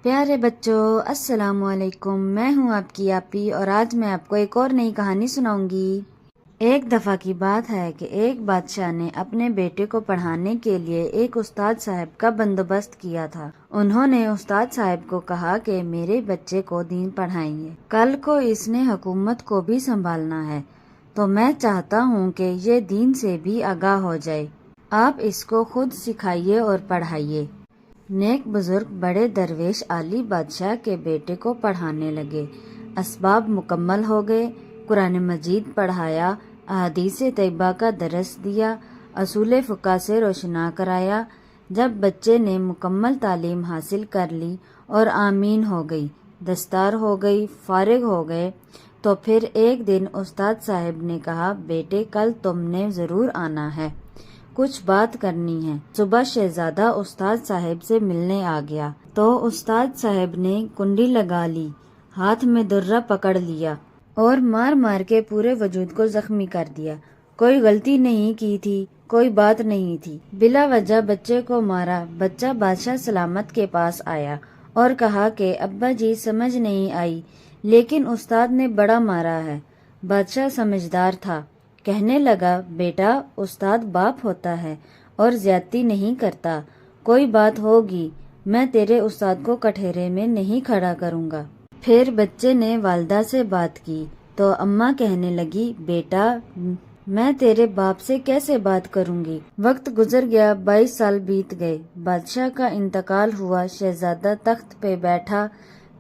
پیارے بچوں، السلام علیکم۔ میں ہوں آپ کی آپی اور آج میں آپ کو ایک اور نئی کہانی سناؤں گی۔ ایک دفعہ کی بات ہے کہ ایک بادشاہ نے اپنے بیٹے کو پڑھانے کے لیے ایک استاد صاحب کا بندوبست کیا تھا۔ انہوں نے استاد صاحب کو کہا کہ میرے بچے کو دین پڑھائیے، کل کو اس نے حکومت کو بھی سنبھالنا ہے، تو میں چاہتا ہوں کہ یہ دین سے بھی آگاہ ہو جائے۔ آپ اس کو خود سکھائیے اور پڑھائیے۔ نیک بزرگ بڑے درویش عالی بادشاہ کے بیٹے کو پڑھانے لگے۔ اسباب مکمل ہو گئے، قرآن مجید پڑھایا، احادیث طیبہ کا درس دیا، اصول فقہ سے روشنا کرایا۔ جب بچے نے مکمل تعلیم حاصل کر لی اور آمین ہو گئی، دستار ہو گئی، فارغ ہو گئے، تو پھر ایک دن استاد صاحب نے کہا، بیٹے کل تم نے ضرور آنا ہے، کچھ بات کرنی ہے۔ صبح شہزادہ استاد صاحب سے ملنے آ گیا تو استاد صاحب نے کنڈی لگا لی، ہاتھ میں درہ پکڑ لیا اور مار مار کے پورے وجود کو زخمی کر دیا۔ کوئی غلطی نہیں کی تھی، کوئی بات نہیں تھی، بلا وجہ بچے کو مارا۔ بچہ بادشاہ سلامت کے پاس آیا اور کہا کہ ابا جی سمجھ نہیں آئی، لیکن استاد نے بڑا مارا ہے۔ بادشاہ سمجھدار تھا، کہنے لگا، بیٹا استاد باپ ہوتا ہے اور زیادتی نہیں کرتا، کوئی بات ہوگی، میں تیرے استاد کو کٹہرے میں نہیں کھڑا کروں گا۔ پھر بچے نے والدہ سے بات کی تو اماں کہنے لگی، بیٹا میں تیرے باپ سے کیسے بات کروں گی؟ وقت گزر گیا، 22 سال بیت گئے، بادشاہ کا انتقال ہوا، شہزادہ تخت پہ بیٹھا۔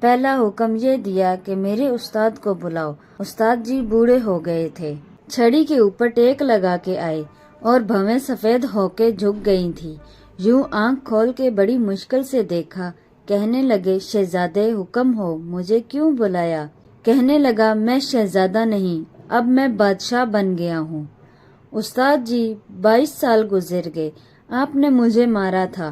پہلا حکم یہ دیا کہ میرے استاد کو بلاؤ۔ استاد جی بوڑھے ہو گئے تھے، چھڑی کے اوپر ٹیک لگا کے آئے اور بھویں سفید ہو کے جھک گئی تھی۔ یوں آنکھ کھول کے بڑی مشکل سے دیکھا، کہنے لگے، شہزادے حکم ہو، مجھے کیوں بلایا؟ کہنے لگا، میں شہزادہ نہیں، اب میں بادشاہ بن گیا ہوں۔ استاد جی 22 سال گزر گئے، آپ نے مجھے مارا تھا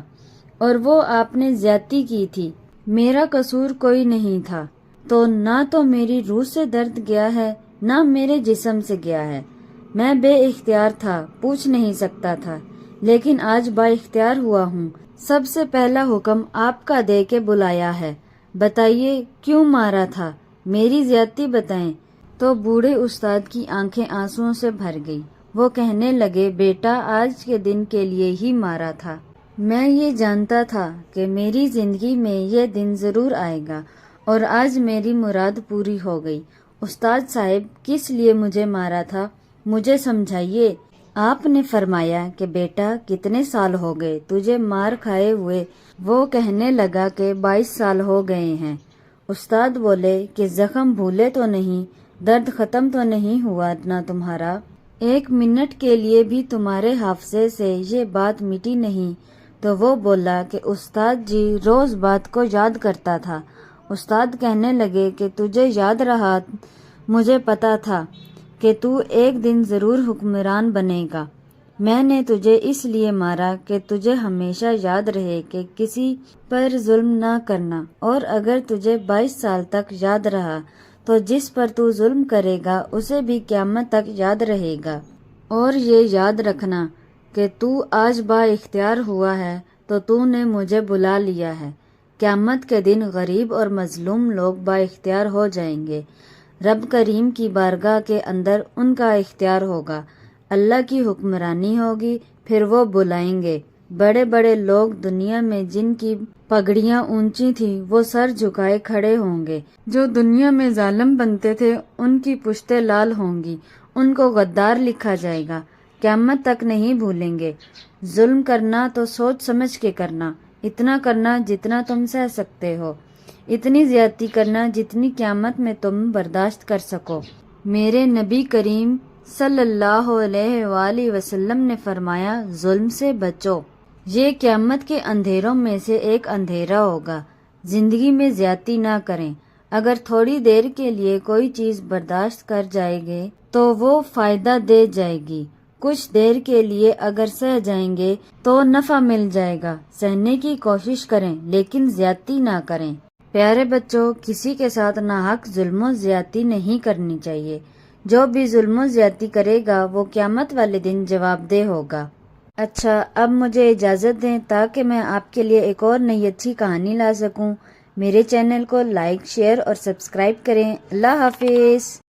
اور وہ آپ نے زیادتی کی تھی، میرا قصور کوئی نہیں تھا، تو نہ تو میری روح سے درد گیا ہے نہ میرے جسم سے گیا ہے، میں بے اختیار تھا، پوچھ نہیں سکتا تھا، لیکن آج با اختیار ہوا ہوں۔ سب سے پہلا حکم آپ کا دے کے بلایا ہے، بتائیے کیوں مارا تھا، میری زیادتی بتائیں۔ تو بوڑھے استاد کی آنکھیں آنسوؤں سے بھر گئی۔ وہ کہنے لگے، بیٹا آج کے دن کے لیے ہی مارا تھا، میں یہ جانتا تھا کہ میری زندگی میں یہ دن ضرور آئے گا اور آج میری مراد پوری ہو گئی۔ استاد صاحب کس لیے مجھے مارا تھا، مجھے سمجھائیے۔ آپ نے فرمایا کہ بیٹا کتنے سال ہو گئے تجھے مار کھائے ہوئے؟ وہ کہنے لگا کہ 22 سال ہو گئے ہیں۔ استاد بولے کہ زخم بھولے تو نہیں، درد ختم تو نہیں ہوا نہ تمہارا؟ 1 منٹ کے لیے بھی تمہارے حافظے سے یہ بات مٹی نہیں؟ تو وہ بولا کہ استاد جی روز بات کو یاد کرتا تھا۔ استاد کہنے لگے کہ تجھے یاد رہا، مجھے پتا تھا کہ تو ایک دن ضرور حکمران بنے گا، میں نے تجھے اس لیے مارا کہ تجھے ہمیشہ یاد رہے کہ کسی پر ظلم نہ کرنا، اور اگر تجھے 22 سال تک یاد رہا تو جس پر تو ظلم کرے گا اسے بھی قیامت تک یاد رہے گا۔ اور یہ یاد رکھنا کہ تو آج با اختیار ہوا ہے تو نے مجھے بلا لیا ہے، قیامت کے دن غریب اور مظلوم لوگ با اختیار ہو جائیں گے، رب کریم کی بارگاہ کے اندر ان کا اختیار ہوگا، اللہ کی حکمرانی ہوگی، پھر وہ بلائیں گے۔ بڑے بڑے لوگ دنیا میں جن کی پگڑیاں اونچی تھیں وہ سر جھکائے کھڑے ہوں گے، جو دنیا میں ظالم بنتے تھے ان کی پشتیں لال ہوں گی، ان کو غدار لکھا جائے گا، قیامت تک نہیں بھولیں گے۔ ظلم کرنا تو سوچ سمجھ کے کرنا، اتنا کرنا جتنا تم سہ سکتے ہو، اتنی زیادتی کرنا جتنی قیامت میں تم برداشت کر سکو۔ میرے نبی کریم صلی اللہ علیہ وآلہ وسلم نے فرمایا، ظلم سے بچو، یہ قیامت کے اندھیروں میں سے ایک اندھیرا ہوگا۔ زندگی میں زیادتی نہ کریں، اگر تھوڑی دیر کے لیے کوئی چیز برداشت کر جائیں گے تو وہ فائدہ دے جائے گی، کچھ دیر کے لیے اگر سہ جائیں گے تو نفع مل جائے گا۔ سہنے کی کوشش کریں لیکن زیادتی نہ کریں۔ پیارے بچوں، کسی کے ساتھ ناحق ظلم و زیادتی نہیں کرنی چاہیے، جو بھی ظلم و زیادتی کرے گا وہ قیامت والے دن جواب دہ ہوگا۔ اچھا، اب مجھے اجازت دیں تاکہ میں آپ کے لیے ایک اور نئی اچھی کہانی لا سکوں۔ میرے چینل کو لائک، شیئر اور سبسکرائب کریں۔ اللہ حافظ۔